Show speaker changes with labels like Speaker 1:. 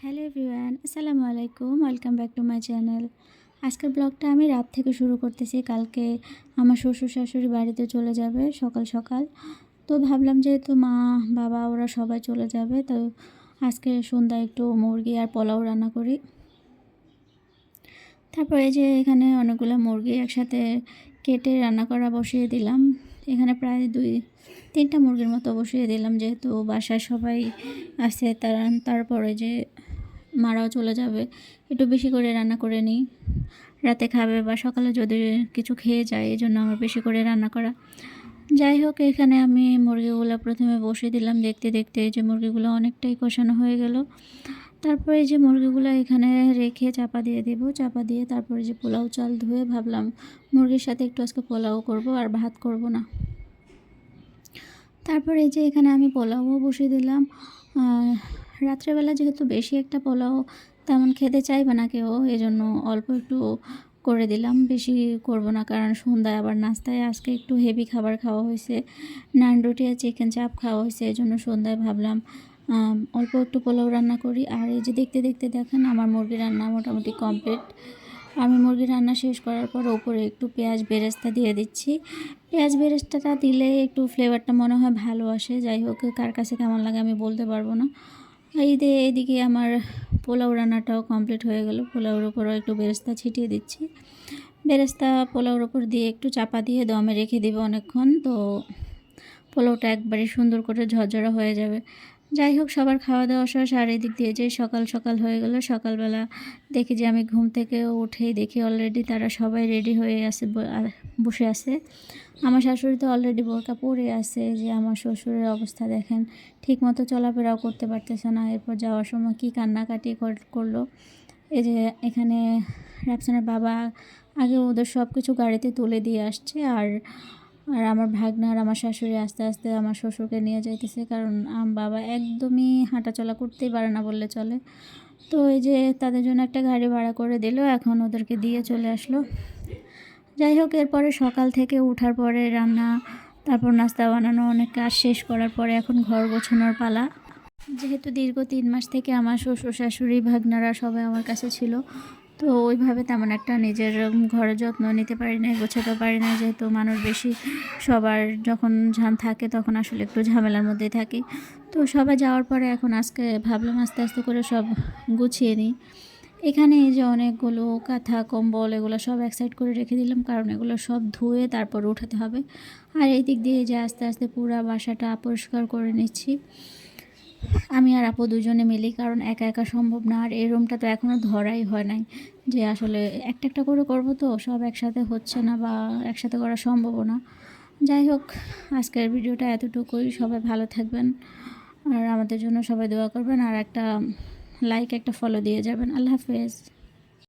Speaker 1: Hello everyone, আসসালামু আলাইকুম। Welcome back to my channel. আজকের ব্লগটা আমি রাত থেকে শুরু করতেছি। কালকে আমার শ্বশুর শাশুড়ি বাড়িতে চলে যাবে সকাল সকাল। তো ভাবলাম যেহেতু মা বাবা ওরা সবাই চলে যাবে, তো আজকে সন্ধ্যায় একটু মুরগি আর পোলাও রান্না করি। তারপরে যে এখানে অনেকগুলো মুরগি একসাথে কেটে রান্না করা বসিয়ে দিলাম। এখানে প্রায় 2-3টা মুরগির মতো বসিয়ে দিলাম, যেহেতু বাসায় সবাই আছে। তারপরে যে মারাও চলে যাবে, একটু বেশি করে রান্না করে নিই। রাতে খাবে বা সকালে যদি কিছু খেয়ে যায়, এই জন্য আমার বেশি করে রান্না করা। যাই হোক, এখানে আমি মুরগিগুলো প্রথমে বসিয়ে দিলাম। দেখতে দেখতে এই যে মুরগিগুলো অনেকটাই কষানো হয়ে গেল। তারপরে এই যে মুরগিগুলো এখানে রেখে চাপা দিয়ে দেব। চাপা দিয়ে তারপরে যে পোলাও চাল ধুয়ে ভাবলাম মুরগির সাথে একটু আজকে পোলাও করব, আর ভাত করব না। তারপরে এই যে এখানে আমি পোলাওও বসিয়ে দিলাম। রাত্রেবেলা যেহেতু বেশি একটা পোলাও তেমন খেতে চাইবে না কেউ, এজন্য অল্প একটু করে দিলাম, বেশি করব না। কারণ সন্ধ্যায় আবার নাস্তায় আজকে একটু হেভি খাবার খাওয়া হয়েছে, নান রুটি আর চিকেন চাপ খাওয়া হয়েছে। এই জন্য সন্ধ্যায় ভাবলাম অল্প একটু পোলাও রান্না করি। আর এই যে দেখতে দেখতে দেখেন আমার মুরগি রান্না মোটামুটি কমপ্লিট। আমি মুরগি রান্না শেষ করার পর উপরে একটু পেঁয়াজ বেরেস্তা দিয়ে দিচ্ছি। পেঁয়াজ বেরেস্তাটা দিলে একটু ফ্লেভারটা মনে হয় ভালো আসে। যাই হোক, কার কাছে কেমন লাগে আমি বলতে পারবো না। এইদিকে আমার পোলাও রান্নাটাও কমপ্লিট হয়ে গেল। পোলাওর উপরও একটু বেরেস্তা ছিটিয়ে দিচ্ছি। বেরেস্তা পোলাওর উপর দিয়ে একটু চাপা দিয়ে দমে রেখে দেবো অনেকক্ষণ। তো পোলাওটা একবারে সুন্দর করে ঝরঝরা হয়ে যাবে। যাই হোক, সবার খাওয়া দাওয়া শেষ। আর এদিক দিয়ে যে সকাল সকাল হয়ে গেল। সকালবেলা দেখি যে আমি ঘুম থেকে উঠেই দেখি অলরেডি তারা সবাই রেডি হয়ে আছে, বসে আছে। আমার শাশুড়ি তো অলরেডি বোরকা পরে আছে। যে আমার শ্বশুরের অবস্থা দেখেন, ঠিকমতো চলাফেরাও করতে পারতেছে না। এরপর যাওয়ার সময় কী কান্নাকাটি করলো। এই যে এখানে রাফসানের বাবা আগে ওদের সব কিছু গাড়িতে তুলে দিয়ে আসছে। আর আর আমার ভাগ্না আর আমার শাশুড়ি আস্তে আস্তে আমার শ্বশুরকে নিয়ে যাইতেছে। কারণ বাবা একদমই হাঁটাচলা করতেই পারে না বললে চলে। তো এই যে তাদের জন্য একটা গাড়ি ভাড়া করে দিল, এখন ওদেরকে দিয়ে চলে আসলো। যাই হোক, এরপরে সকাল থেকে ওঠার পরে রান্না, তারপর নাস্তা বানানো, অনেক কাজ শেষ করার পরে এখন ঘর গোছানোর পালা। যেহেতু দীর্ঘ 3 মাস থেকে আমার শ্বশুর শাশুড়ি ভাগ্নারা সবাই আমার কাছে ছিল, তো ওইভাবে তেমন একটা নিজের ঘরের যত্ন নিতে পারি না, গোছাতে পারি না। যেহেতু মানুষ বেশি, সবার যখন থাকে তখন আসলে একটু ঝামেলার মধ্যেই থাকি। তো সবাই যাওয়ার পরে এখন আজকে ভাবলাম আস্তে আস্তে করে সব গুছিয়ে নিই। এখানে এই যে অনেকগুলো কাঁথা কম্বল এগুলো সব এক সাইড করে রেখে দিলাম, কারণ এগুলো সব ধুয়ে তারপর উঠাতে হবে। আর এই দিক দিয়ে যে আস্তে আস্তে পুরো বাসাটা পরিষ্কার করে নিচ্ছি আমি আর আপু দুজনে মিলি, কারণ একা একা সম্ভব না। আর এই রুমটা তো এখনও ধরাই হয় নাই, যে আসলে একটা একটা করে করবো, তো সব একসাথে হচ্ছে না বা একসাথে করা সম্ভবও না। যাই হোক, আজকের ভিডিওটা এতটুকুই। সবাই ভালো থাকবেন আর আমাদের জন্য সবাই দোয়া করবেন। আর একটা লাইক, একটা ফলো দিয়ে যাবেন। আল্লাহ হাফেজ।